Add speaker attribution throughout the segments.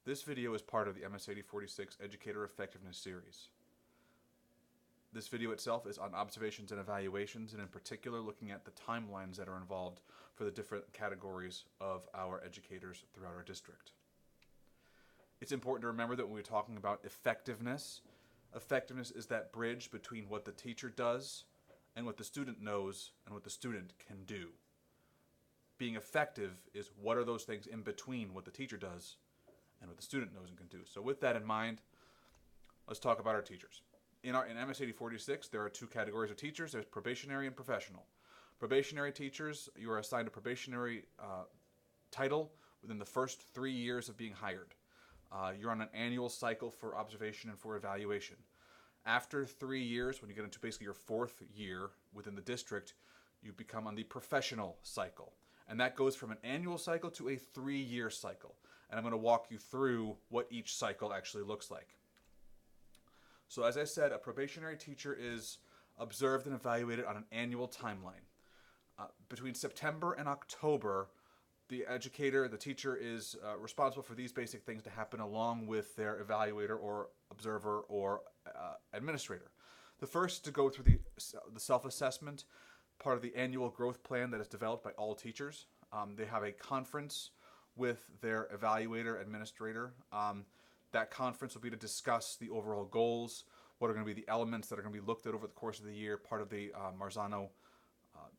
Speaker 1: This video is part of the MSAD 46 Educator Effectiveness Series. This video itself is on observations and evaluations, and in particular looking at the timelines that are involved for the different categories of our educators throughout our district. It's important to remember that when we're talking about effectiveness, effectiveness is that bridge between what the teacher does and what the student knows and what the student can do. Being effective is what are those things in between what the teacher does and what the student knows and can do. So with that in mind, let's talk about our teachers. In MSAD 46, there are two categories of teachers. There's probationary and professional. Probationary teachers, you are assigned a probationary title within the first 3 years of being hired. You're on an annual cycle for observation and for evaluation. After 3 years, when you get into basically your fourth year within the district, you become on the professional cycle. And that goes from an annual cycle to a 3-year cycle. And I'm going to walk you through what each cycle actually looks like. So as I said, a probationary teacher is observed and evaluated on an annual timeline. Between September and October, the educator, the teacher, is responsible for these basic things to happen along with their evaluator or observer or administrator. The first to go through the self-assessment, part of the annual growth plan that is developed by all teachers. They have a conference with their evaluator, administrator. That conference will be to discuss the overall goals, what are going to be the elements that are going to be looked at over the course of the year, part of the Marzano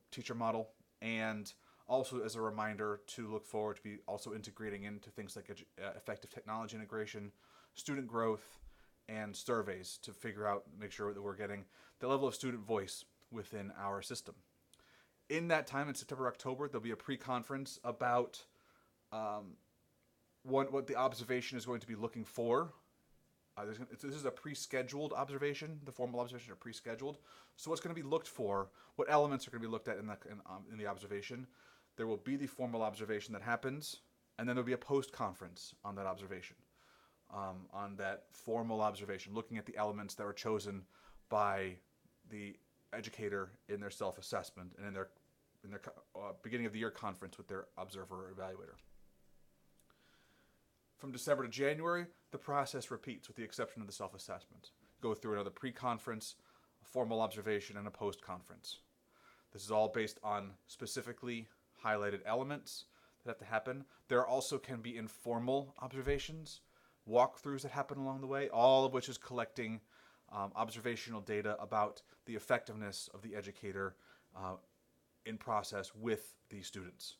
Speaker 1: teacher model, and also as a reminder to look forward to be also integrating into things like effective technology integration, student growth, and surveys to figure out, make sure that we're getting the level of student voice within our system. In that time, in September, October, there'll be a pre-conference about what the observation is going to be looking for. This is a pre-scheduled observation. The formal observations are pre-scheduled. So what's going to be looked for, what elements are going to be looked at in the observation. There will be the formal observation that happens, and then there'll be a post-conference on that observation, on that formal observation, looking at the elements that were chosen by the educator in their self-assessment and in their beginning of the year conference with their observer or evaluator. From December to January, the process repeats with the exception of the self-assessment. Go through another pre-conference, a formal observation, and a post-conference. This is all based on specifically highlighted elements that have to happen. There also can be informal observations, walkthroughs that happen along the way, all of which is collecting observational data about the effectiveness of the educator in process with the students.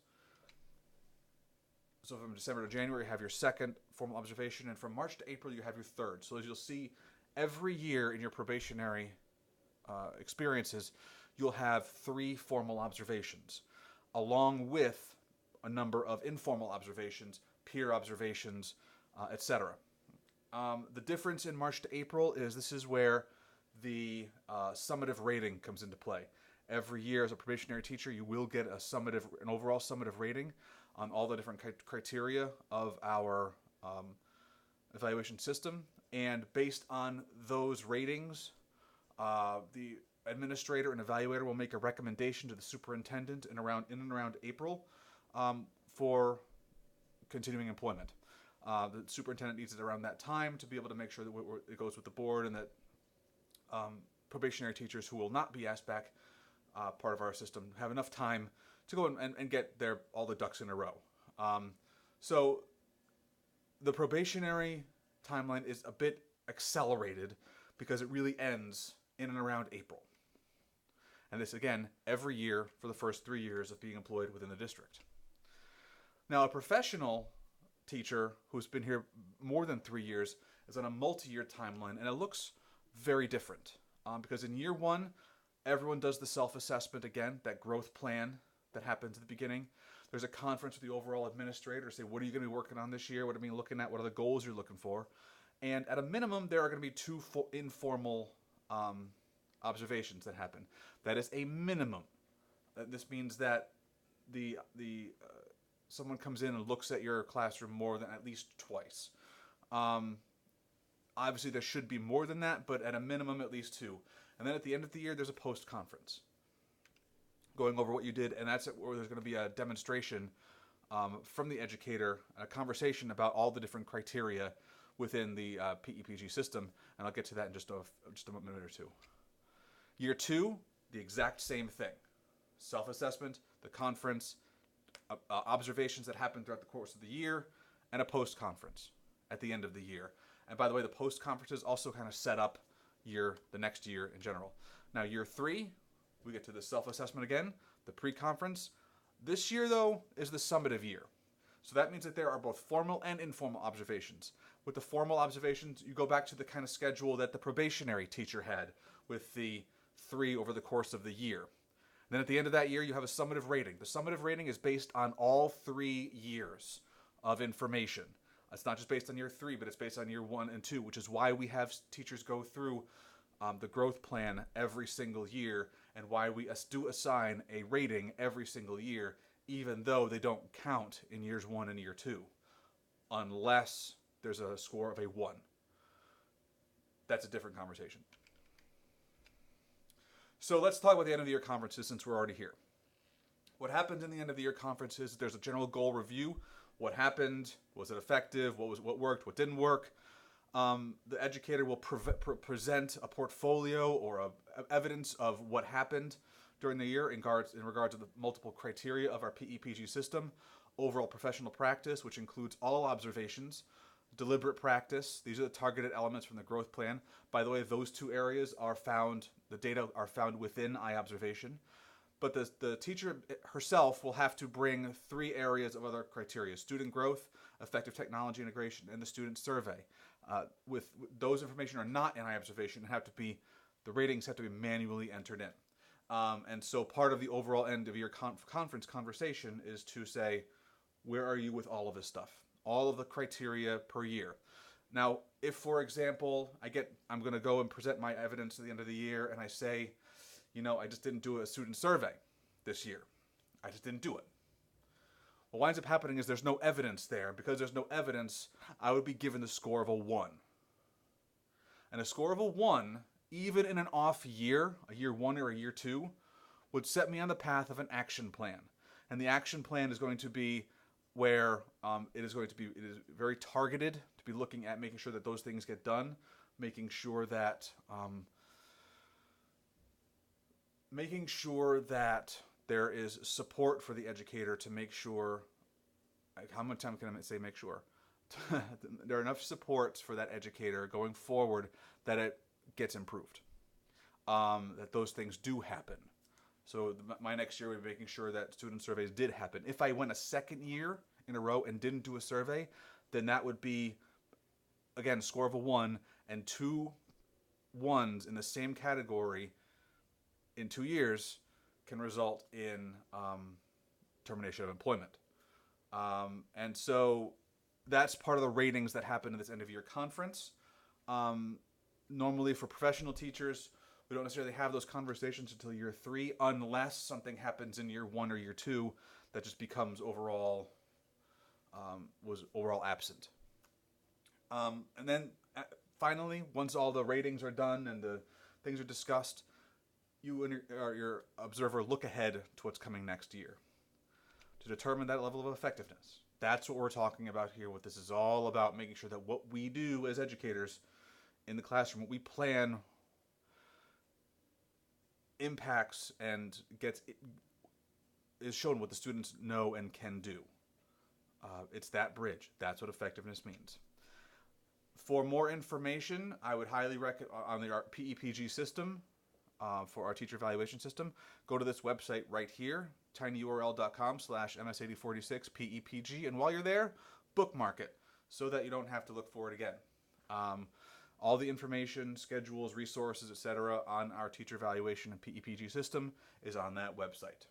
Speaker 1: So from December to January, you have your second formal observation, and from March to April, you have your third. So as you'll see, every year in your probationary experiences, you'll have 3 formal observations, along with a number of informal observations, peer observations, etc. The difference in March to April is this is where the summative rating comes into play. Every year as a probationary teacher, you will get an overall summative rating on all the different criteria of our evaluation system. And based on those ratings, the administrator and evaluator will make a recommendation to the superintendent in and around April for continuing employment. The superintendent needs it around that time to be able to make sure that it goes with the board, and that probationary teachers who will not be asked back part of our system have enough time to go and get all the ducks in a row. So the probationary timeline is a bit accelerated because it really ends in and around April. And this, again, every year for the first 3 years of being employed within the district. Now, a professional teacher who's been here more than 3 years is on a multi-year timeline, and it looks very different. Because in year 1, everyone does the self-assessment again, that growth plan that happens at the beginning. There's a conference with the overall administrator to say, what are you going to be working on this year? What are you looking at? What are the goals you're looking for? And at a minimum, there are going to be 2 informal observations that happen. That is a minimum. This means that someone comes in and looks at your classroom more than at least twice. Obviously, there should be more than that, but at a minimum, at least 2. And then at the end of the year, there's a post-conference going over what you did, and that's where there's going to be a demonstration from the educator, a conversation about all the different criteria within the PEPG system, and I'll get to that in just a minute or two. Year 2, the exact same thing. Self-assessment, the conference, observations that happen throughout the course of the year, and a post-conference at the end of the year. And by the way, the post-conferences also kind of set up the next year in general. Now, year 3, we get to the self-assessment again, the pre-conference. This year, though, is the summative year. So that means that there are both formal and informal observations. With the formal observations, you go back to the kind of schedule that the probationary teacher had with the 3 over the course of the year. Then at the end of that year, you have a summative rating. The summative rating is based on all 3 years of information. It's not just based on year 3, but it's based on year 1 and 2, which is why we have teachers go through the growth plan every single year, and why we do assign a rating every single year, even though they don't count in years 1 and year 2, unless there's a score of a 1. That's a different conversation. So let's talk about the end of the year conferences, since we're already here. What happens in the end of the year conferences, there's a general goal review. What happened? Was it effective? What worked? What didn't work? The educator will present a portfolio or evidence of what happened during the year in regards to the multiple criteria of our PEPG system. Overall professional practice, which includes all observations. Deliberate practice. These are the targeted elements from the growth plan. By the way, those 2 areas are found, the data are found within iObservation. But the teacher herself will have to bring 3 areas of other criteria: student growth, effective technology integration, and the student survey. With those information are not in iObservation and the ratings have to be manually entered in. And so part of the overall end of your conference conversation is to say, where are you with all of this stuff? All of the criteria per year. Now, if, for example, I'm going to go and present my evidence at the end of the year, and I say, I just didn't do a student survey this year. I just didn't do it. What winds up happening is there's no evidence there. Because there's no evidence, I would be given the score of a 1. And a score of a 1, even in an off year, a year 1 or a year 2, would set me on the path of an action plan. And the action plan is going to be where it is very targeted, to be looking at making sure that those things get done, making sure that there is support for the educator to make sure, how much time can I say make sure? There are enough supports for that educator going forward that it gets improved, that those things do happen. So my next year would be making sure that student surveys did happen. If I went a second year in a row and didn't do a survey, then that would be, again, score of a 1, and 2 1s in the same category in 2 years can result in termination of employment. And so that's part of the ratings that happen in this end of year conference. Normally for professional teachers, we don't necessarily have those conversations until year 3, unless something happens in year 1 or year 2 that just becomes overall absent. And then finally, once all the ratings are done and the things are discussed, you and your observer look ahead to what's coming next year to determine that level of effectiveness. That's what we're talking about here. What this is all about, making sure that what we do as educators in the classroom, what we plan, impacts and is shown what the students know and can do. It's that bridge. That's what effectiveness means. For more information, I would highly recommend on the PEPG system, for our teacher evaluation system, go to this website right here, tinyurl.com/MSAD46 PEPG, and while you're there, bookmark it so that you don't have to look for it again. All the information, schedules, resources, etc. on our teacher evaluation and PEPG system is on that website.